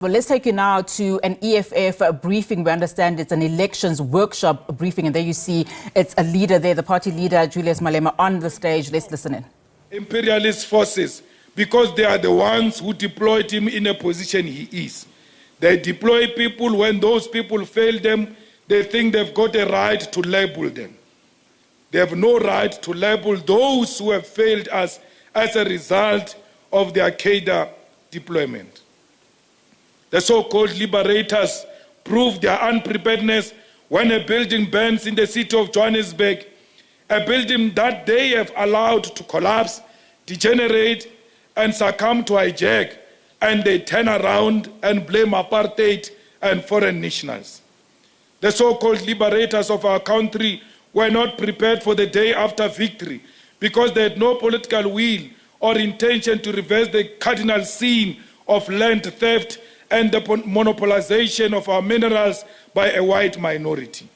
Well, let's take you now to an EFF briefing. We understand it's an elections workshop briefing, and there you see it's a leader there, the party leader, Julius Malema, on the stage. Let's listen in. Imperialist forces, because they are the ones who deployed him in a position he is. They deploy people. When those people fail them, they think they've got a right to label them. They have no right to label those who have failed us as a result of the Al-Qaeda deployment. The so-called liberators proved their unpreparedness when a building burns in the city of Johannesburg, a building that they have allowed to collapse, degenerate, and succumb to hijack, and they turn around and blame apartheid and foreign nationals. The so-called liberators of our country were not prepared for the day after victory because they had no political will or intention to reverse the cardinal sin of land theft and the monopolization of our minerals by a white minority.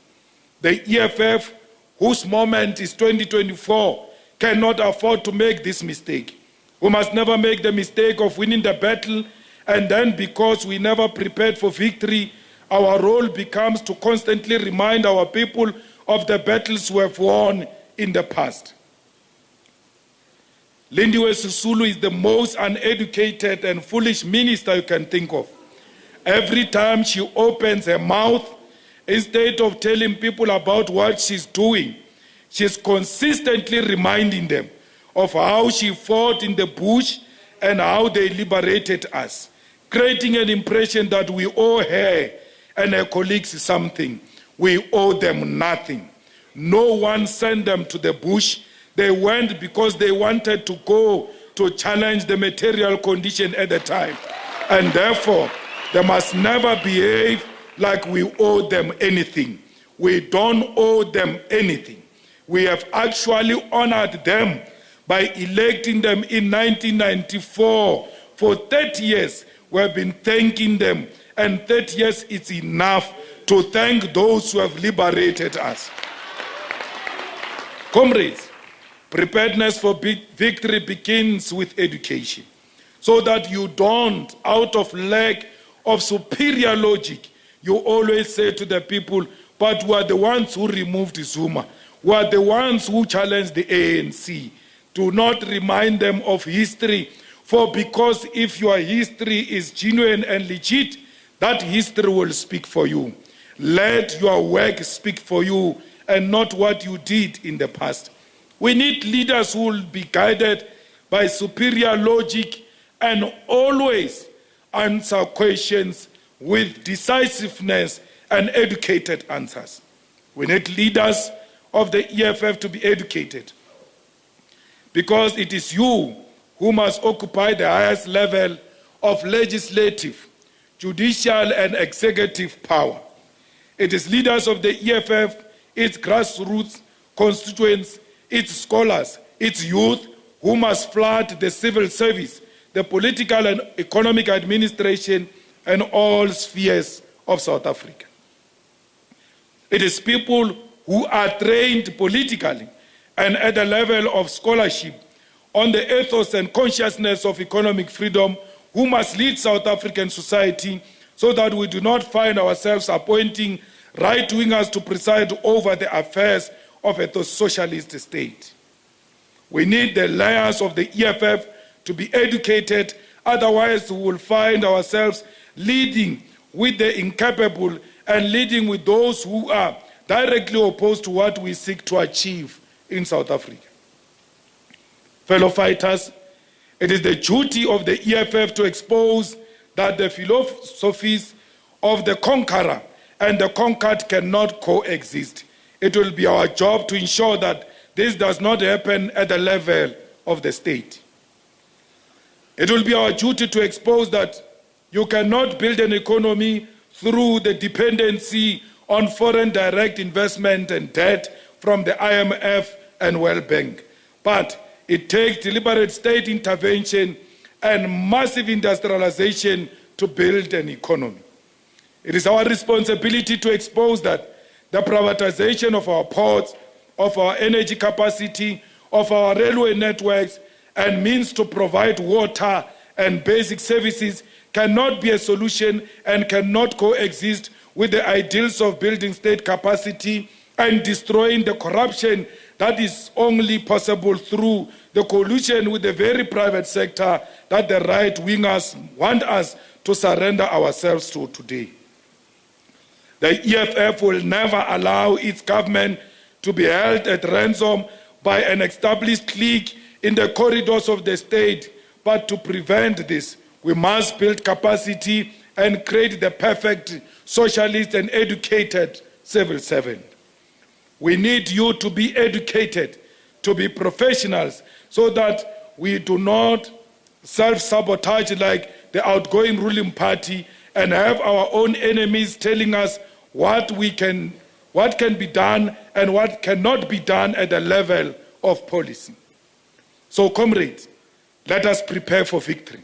The EFF, whose moment is 2024, cannot afford to make this mistake. We must never make the mistake of winning the battle, and then because we never prepared for victory, our role becomes to constantly remind our people of the battles we have won in the past. Lindiwe Sisulu is the most uneducated and foolish minister you can think of. Every time she opens her mouth, instead of telling people about what she's doing, she's consistently reminding them of how she fought in the bush and how they liberated us, creating an impression that we owe her and her colleagues something. We owe them nothing. No one sent them to the bush. They went because they wanted to go to challenge the material condition at the time. And therefore, they must never behave like we owe them anything. We don't owe them anything. We have actually honored them by electing them in 1994. For 30 years, we have been thanking them, and 30 years is enough to thank those who have liberated us. Comrades, preparedness for victory begins with education, so that you don't, out of lack of superior logic, you always say to the people, but we are the ones who removed Zuma. We are the ones who challenged the ANC. Do not remind them of history, for because if your history is genuine and legit, that history will speak for you. Let your work speak for you and not what you did in the past. We need leaders who will be guided by superior logic and always answer questions with decisiveness and educated answers. We need leaders of the EFF to be educated, because it is you who must occupy the highest level of legislative, judicial, and executive power. It is leaders of the EFF, its grassroots constituents, its scholars, its youth, who must flood the civil service, the political and economic administration, and all spheres of South Africa. It is people who are trained politically and at the level of scholarship on the ethos and consciousness of economic freedom who must lead South African society so that we do not find ourselves appointing right-wingers to preside over the affairs of a socialist state. We need the layers of the EFF to be educated, otherwise we will find ourselves leading with the incapable and leading with those who are directly opposed to what we seek to achieve in South Africa. Fellow fighters, it is the duty of the EFF to expose that the philosophies of the conqueror and the conquered cannot coexist. It will be our job to ensure that this does not happen at the level of the state. It will be our duty to expose that you cannot build an economy through the dependency on foreign direct investment and debt from the IMF and World Bank. But it takes deliberate state intervention and massive industrialization to build an economy. It is our responsibility to expose that the privatization of our ports, of our energy capacity, of our railway networks, and means to provide water and basic services cannot be a solution and cannot coexist with the ideals of building state capacity and destroying the corruption that is only possible through the collusion with the very private sector that the right-wingers want us to surrender ourselves to today. The EFF will never allow its government to be held at ransom by an established clique in the corridors of the state. But to prevent this, we must build capacity and create the perfect socialist and educated civil servant. We need you to be educated, to be professionals, so that we do not self-sabotage like the outgoing ruling party and have our own enemies telling us what can be done and what cannot be done at the level of policy. So, comrades, let us prepare for victory.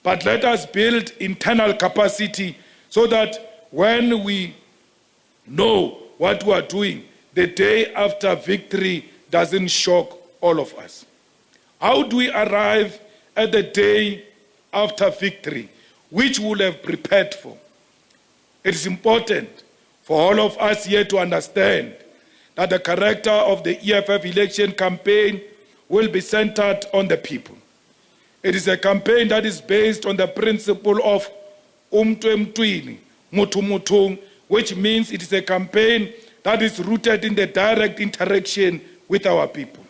But let us build internal capacity so that when we know what we are doing, the day after victory doesn't shock all of us. How do we arrive at the day after victory, which we will have prepared for? It is important for all of us here to understand that the character of the EFF election campaign will be centered on the people. It is a campaign that is based on the principle of umtu mutu, which means it is a campaign that is rooted in the direct interaction with our people.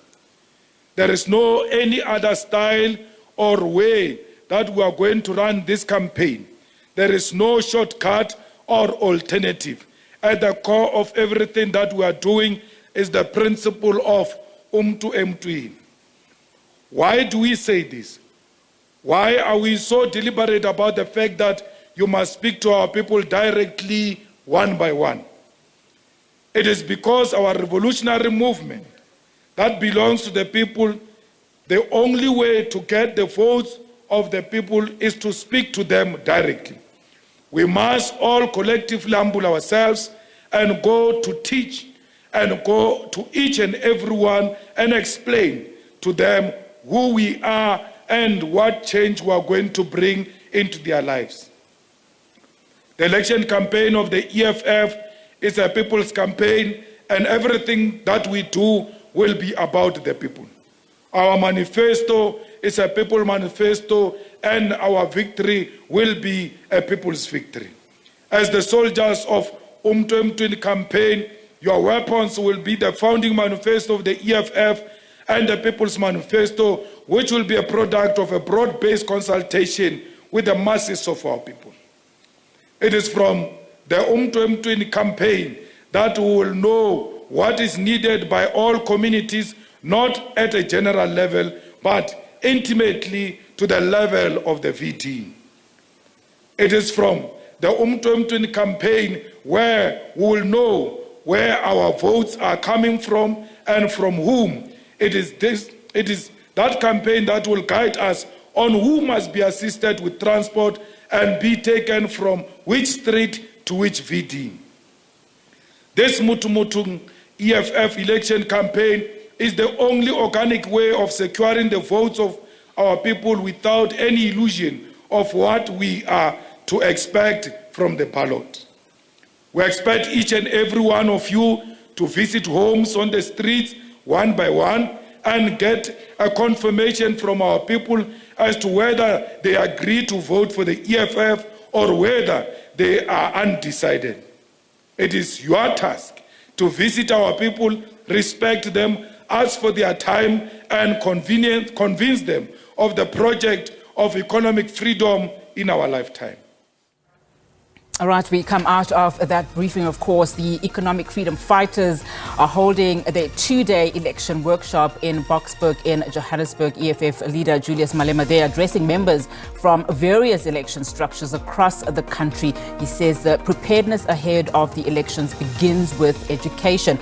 There is no any other style or way that we are going to run this campaign. There is no shortcut or alternative. At the core of everything that we are doing is the principle of umtu. Why do we say this? Why are we so deliberate about the fact that you must speak to our people directly, one by one? It is because our revolutionary movement that belongs to the people, the only way to get the votes of the people is to speak to them directly. We must all collectively humble ourselves and go to teach and go to each and everyone and explain to them who we are and what change we are going to bring into their lives. The election campaign of the EFF is a people's campaign, and everything that we do will be about the people. Our manifesto is a people manifesto, and our victory will be a people's victory. As the soldiers of umtu campaign, your weapons will be the founding manifesto of the EFF and the People's Manifesto, which will be a product of a broad-based consultation with the masses of our people. It is from the umtu campaign that we will know what is needed by all communities, not at a general level, but intimately to the level of the VD. It is from the umtu campaign where we will know where our votes are coming from and from whom. It is that campaign that will guide us on who must be assisted with transport and be taken from which street to which VD. This Mutu EFF election campaign is the only organic way of securing the votes of our people without any illusion of what we are to expect from the ballot. We expect each and every one of you to visit homes on the streets one by one and get a confirmation from our people as to whether they agree to vote for the EFF or whether they are undecided. It is your task to visit our people, respect them, ask for their time, and convince them of the project of economic freedom in our lifetime. All right, we come out of that briefing. Of course, the Economic Freedom Fighters are holding their two-day election workshop in Boksburg in Johannesburg. EFF leader Julius Malema there addressing members from various election structures across the country. He says the preparedness ahead of the elections begins with education.